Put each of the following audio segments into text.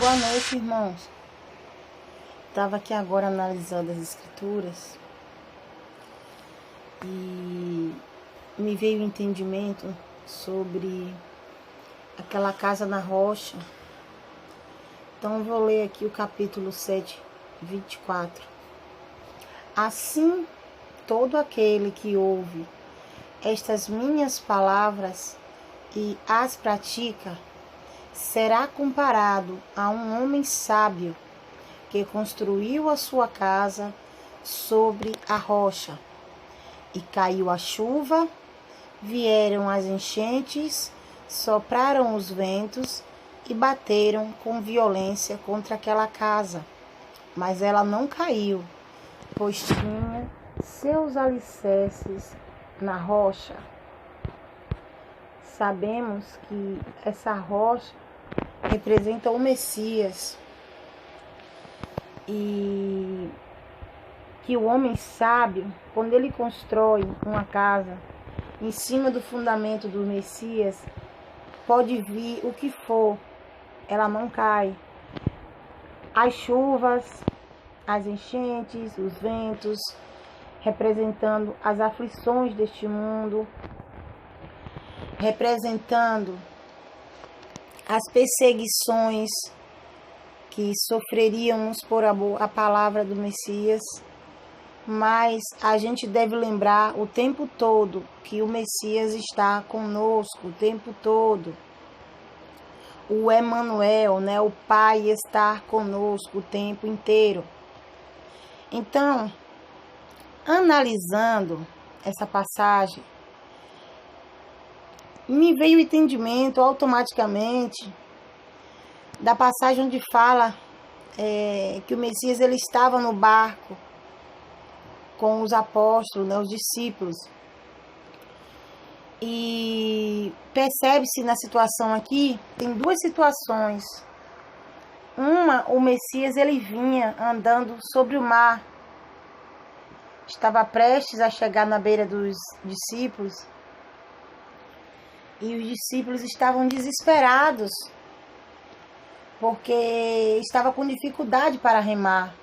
Boa noite, irmãos. Estava aqui agora analisando as escrituras e me veio o entendimento sobre aquela casa na rocha. Então eu vou ler aqui o capítulo 7, 24. Assim, todo aquele que ouve estas minhas palavras e as pratica, será comparado a um homem sábio que construiu a sua casa sobre a rocha. E caiu a chuva, vieram as enchentes, sopraram os ventos e bateram com violência contra aquela casa. Mas ela não caiu, pois tinha seus alicerces na rocha. Sabemos que essa rocha representa o Messias e que o homem sábio, quando ele constrói uma casa em cima do fundamento do Messias, pode vir o que for, ela não cai. As chuvas, as enchentes, os ventos, representando as aflições deste mundo, representando as perseguições que sofreríamos por a palavra do Messias, mas a gente deve lembrar o tempo todo que o Messias está conosco, o tempo todo. O Emanuel, o Pai está conosco o tempo inteiro. Então, analisando essa passagem, me veio o entendimento automaticamente da passagem onde fala que o Messias ele estava no barco com os apóstolos, os discípulos. E percebe-se na situação aqui, tem duas situações. Uma, o Messias ele vinha andando sobre o mar. Estava prestes a chegar na beira dos discípulos. E os discípulos estavam desesperados, porque estava com dificuldade para remar,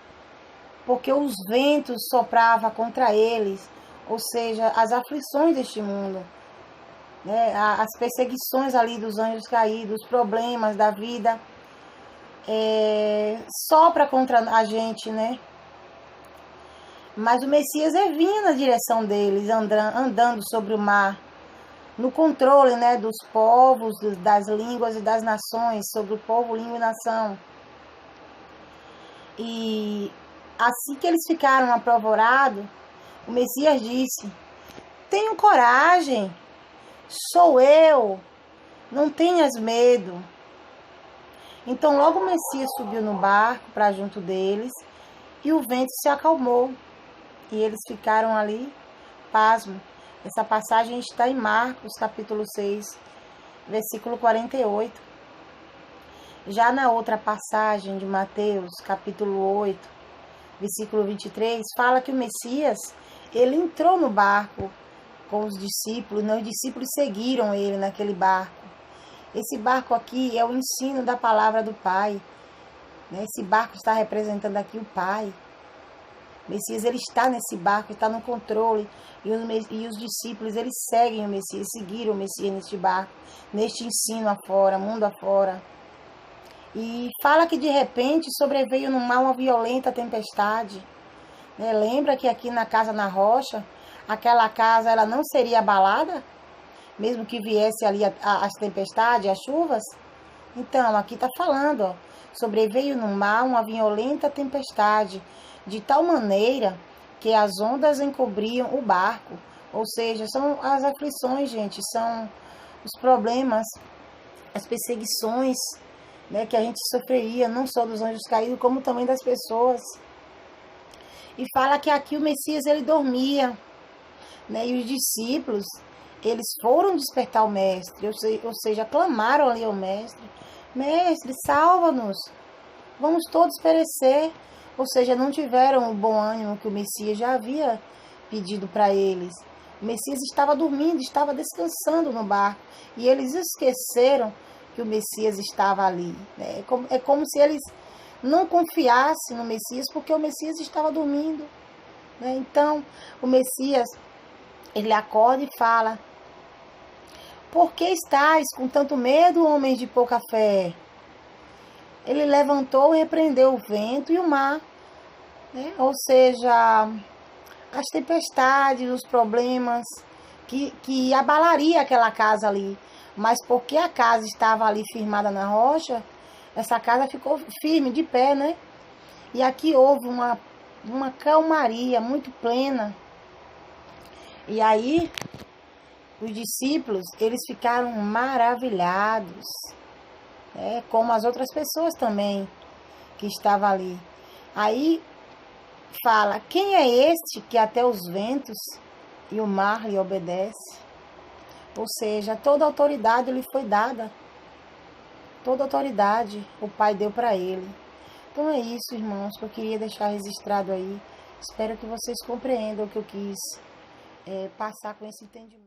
porque os ventos sopravam contra eles, ou seja, as aflições deste mundo, as perseguições ali dos anjos caídos, os problemas da vida, sopra contra a gente, Mas o Messias vinha na direção deles, andando sobre o mar, no controle dos povos, das línguas e das nações, sobre o povo, língua e nação. E assim que eles ficaram apavorados, o Messias disse: tenham coragem, sou eu, não tenhas medo. Então logo o Messias subiu no barco para junto deles e o vento se acalmou. E eles ficaram ali, pasmos. Essa passagem está em Marcos, capítulo 6, versículo 48. Já na outra passagem de Mateus, capítulo 8, versículo 23, fala que o Messias, ele entrou no barco com os discípulos, os discípulos seguiram ele naquele barco. Esse barco aqui é o ensino da palavra do Pai. Esse barco está representando aqui o Pai. O Messias ele está nesse barco, está no controle. E os discípulos, eles seguem o Messias, seguiram o Messias neste barco, neste ensino afora, mundo afora. E fala que de repente sobreveio no mar uma violenta tempestade. Lembra que aqui na casa na rocha, aquela casa ela não seria abalada? Mesmo que viesse ali as tempestades, as chuvas? Então, aqui está falando, sobreveio no mar uma violenta tempestade, de tal maneira que as ondas encobriam o barco. Ou seja, são as aflições, gente, são os problemas, as perseguições, que a gente sofreria, não só dos anjos caídos, como também das pessoas. E fala que aqui o Messias, ele dormia, e os discípulos, eles foram despertar o mestre, ou seja, clamaram ali ao mestre: mestre, salva-nos, vamos todos perecer. Ou seja, não tiveram o bom ânimo que o Messias já havia pedido para eles. O Messias estava dormindo, estava descansando no barco. E eles esqueceram que o Messias estava ali, né? É como se eles não confiassem no Messias, porque o Messias estava dormindo, né? Então, o Messias, ele acorda e fala: por que estáis com tanto medo, homens de pouca fé? Ele levantou e repreendeu o vento e o mar, né? Ou seja, as tempestades, os problemas que abalaria aquela casa ali. Mas porque a casa estava ali firmada na rocha, essa casa ficou firme, de pé, né? E aqui houve uma calmaria muito plena. E aí, os discípulos, eles ficaram maravilhados, né? Como as outras pessoas também que estavam ali. Aí fala: quem é este que até os ventos e o mar lhe obedece? Ou seja, toda autoridade lhe foi dada. Toda autoridade o Pai deu para ele. Então é isso, irmãos, que eu queria deixar registrado aí. Espero que vocês compreendam o que eu quis passar com esse entendimento.